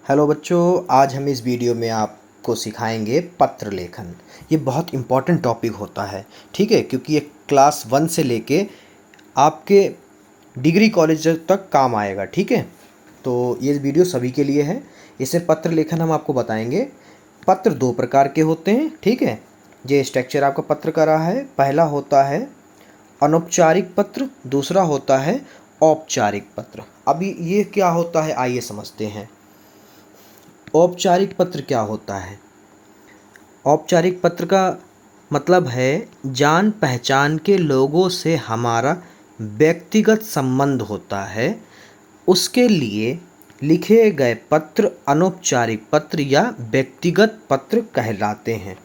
Hello बच्चों, आज हम इस वीडियो में आपको सिखाएंगे पत्र लेखन। ये बहुत इम्पॉर्टेंट टॉपिक होता है, ठीक है, क्योंकि ये क्लास 1 से लेके आपके डिग्री कॉलेज तक काम आएगा, ठीक है। तो ये वीडियो सभी के लिए है। इसे पत्र लेखन हम आपको बताएंगे। पत्र दो प्रकार के होते हैं, ठीक है। ये स्ट्रक्चर आपका पत्र का रहा है। पहला होता है अनौपचारिक पत्र, दूसरा होता है औपचारिक पत्र। अभी ये क्या होता है आइए समझते हैं। औपचारिक पत्र क्या होता है? औपचारिक पत्र का मतलब है जान पहचान के लोगों से हमारा व्यक्तिगत संबंध होता है, उसके लिए लिखे गए पत्र अनौपचारिक पत्र या व्यक्तिगत पत्र कहलाते हैं।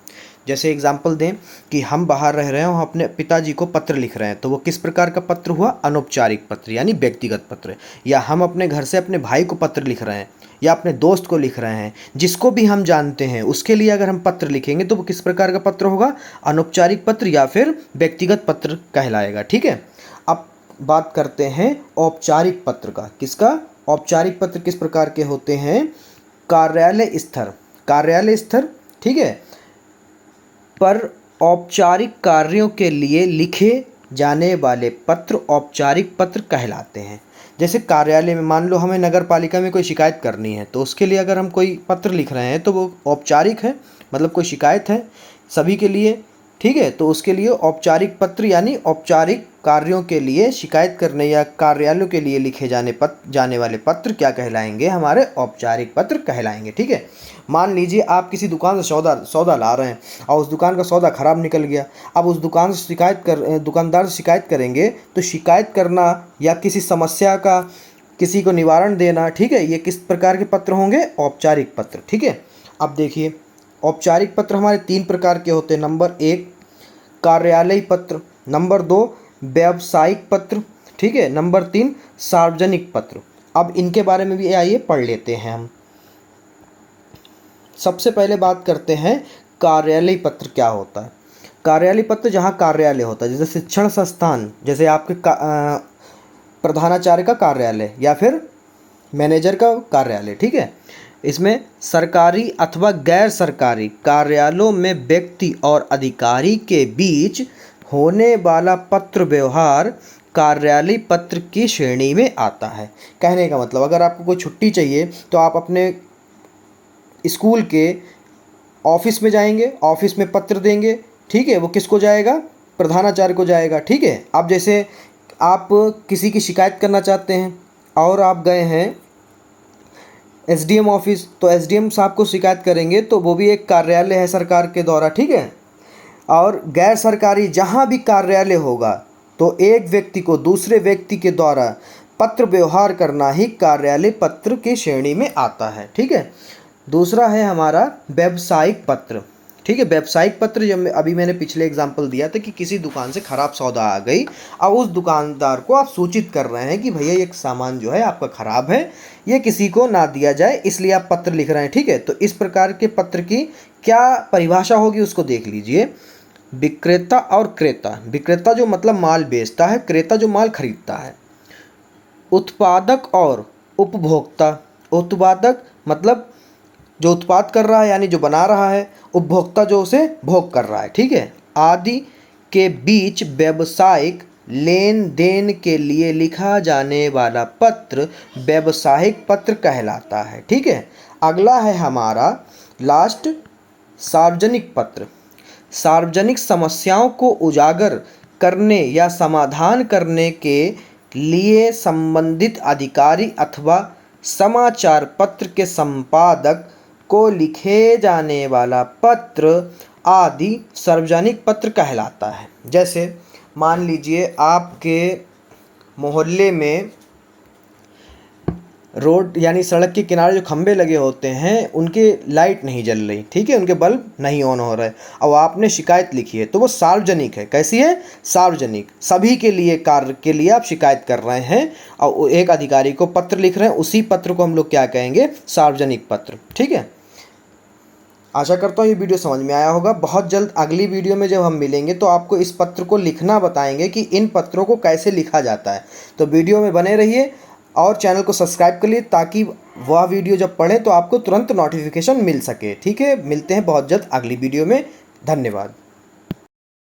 जैसे एग्जाम्पल दें कि हम बाहर रह रहे हैं और अपने पिताजी को पत्र लिख रहे हैं, तो वो किस प्रकार का पत्र हुआ? अनौपचारिक पत्र यानी व्यक्तिगत पत्र। या हम अपने घर से अपने भाई को पत्र लिख रहे हैं या अपने दोस्त को लिख रहे हैं, जिसको भी हम जानते हैं, उसके लिए अगर हम पत्र लिखेंगे तो वो किस प्रकार का पत्र होगा? अनौपचारिक पत्र या फिर व्यक्तिगत पत्र कहलाएगा, ठीक है। अब बात करते हैं औपचारिक पत्र का। किसका? औपचारिक पत्र किस प्रकार के होते हैं? कार्यालय स्तर, ठीक है, पर औपचारिक कार्यों के लिए लिखे जाने वाले पत्र औपचारिक पत्र कहलाते हैं। जैसे कार्यालय में मान लो हमें नगर पालिका में कोई शिकायत करनी है, तो उसके लिए अगर हम कोई पत्र लिख रहे हैं तो वो औपचारिक है, मतलब कोई शिकायत है सभी के लिए, ठीक है। तो उसके लिए औपचारिक पत्र यानी औपचारिक कार्यों के लिए शिकायत करने या कार्यालयों के लिए लिखे जाने वाले पत्र क्या कहलाएंगे? हमारे औपचारिक पत्र कहलाएंगे, ठीक है। मान लीजिए आप किसी दुकान से सौदा ला रहे हैं और उस दुकान का सौदा ख़राब निकल गया। अब उस दुकानदार से शिकायत करेंगे, तो शिकायत करना या किसी समस्या का किसी को निवारण देना, ठीक है, ये किस प्रकार के पत्र होंगे? औपचारिक पत्र, ठीक है। अब देखिए, औपचारिक पत्र हमारे 3 प्रकार के होते हैं। नंबर 1 कार्यालय पत्र, नंबर 2 व्यावसायिक पत्र, ठीक है, नंबर 3 सार्वजनिक पत्र। अब इनके बारे में भी आइए पढ़ लेते हैं हम। सबसे पहले बात करते हैं कार्यालय पत्र क्या होता है। कार्यालय पत्र जहाँ कार्यालय होता है, जैसे शिक्षण संस्थान, जैसे आपके प्रधानाचार्य का कार्यालय या फिर मैनेजर का कार्यालय, ठीक है। इसमें सरकारी अथवा गैर सरकारी कार्यालयों में व्यक्ति और अधिकारी के बीच होने वाला पत्र व्यवहार कार्यालय पत्र की श्रेणी में आता है। कहने का मतलब, अगर आपको कोई छुट्टी चाहिए तो आप अपने स्कूल के ऑफिस में जाएंगे, ऑफिस में पत्र देंगे, ठीक है। वो किसको जाएगा? प्रधानाचार्य को जाएगा, ठीक है। अब जैसे आप किसी की शिकायत करना चाहते हैं और आप गए हैं एसडीएम ऑफिस, तो एसडीएम साहब को शिकायत करेंगे, तो वो भी एक कार्यालय है सरकार के द्वारा, ठीक है। और गैर सरकारी जहाँ भी कार्यालय होगा, तो एक व्यक्ति को दूसरे व्यक्ति के द्वारा पत्र व्यवहार करना ही कार्यालय पत्र की श्रेणी में आता है, ठीक है। दूसरा है हमारा व्यावसायिक पत्र, ठीक है। व्यावसायिक पत्र, जब अभी मैंने पिछले एग्जाम्पल दिया था कि किसी दुकान से ख़राब सौदा आ गई, अब उस दुकानदार को आप सूचित कर रहे हैं कि भैया ये सामान जो है आपका ख़राब है, ये किसी को ना दिया जाए, इसलिए आप पत्र लिख रहे हैं, ठीक है। तो इस प्रकार के पत्र की क्या परिभाषा होगी उसको देख लीजिए। विक्रेता और क्रेता। विक्रेता जो मतलब माल बेचता है, क्रेता जो माल खरीदता है। उत्पादक और उपभोक्ता। उत्पादक मतलब जो उत्पाद कर रहा है यानी जो बना रहा है, उपभोक्ता जो उसे भोग कर रहा है, ठीक है। आदि के बीच व्यावसायिक लेन देन के लिए लिखा जाने वाला पत्र व्यावसायिक पत्र कहलाता है, ठीक है। अगला है हमारा लास्ट सार्वजनिक पत्र। सार्वजनिक समस्याओं को उजागर करने या समाधान करने के लिए संबंधित अधिकारी अथवा समाचार पत्र के संपादक को लिखे जाने वाला पत्र आदि सार्वजनिक पत्र कहलाता है। जैसे मान लीजिए आपके मोहल्ले में रोड यानी सड़क के किनारे जो खंभे लगे होते हैं, उनके लाइट नहीं जल रही, ठीक है, उनके बल्ब नहीं ऑन हो रहे, और आपने शिकायत लिखी है, तो वो सार्वजनिक है। कैसी है? सार्वजनिक, सभी के लिए कार्य के लिए आप शिकायत कर रहे हैं और एक अधिकारी को पत्र लिख रहे हैं, उसी पत्र को हम लोग क्या कहेंगे? सार्वजनिक पत्र, ठीक है। आशा करता हूँ ये वीडियो समझ में आया होगा। बहुत जल्द अगली वीडियो में जब हम मिलेंगे तो आपको इस पत्र को लिखना बताएंगे कि इन पत्रों को कैसे लिखा जाता है। तो वीडियो में बने रहिए और चैनल को सब्सक्राइब कर लिए ताकि वह वीडियो जब पढ़ें तो आपको तुरंत नोटिफिकेशन मिल सके। ठीक है, मिलते हैं बहुत जल्द अगली वीडियो में। धन्यवाद।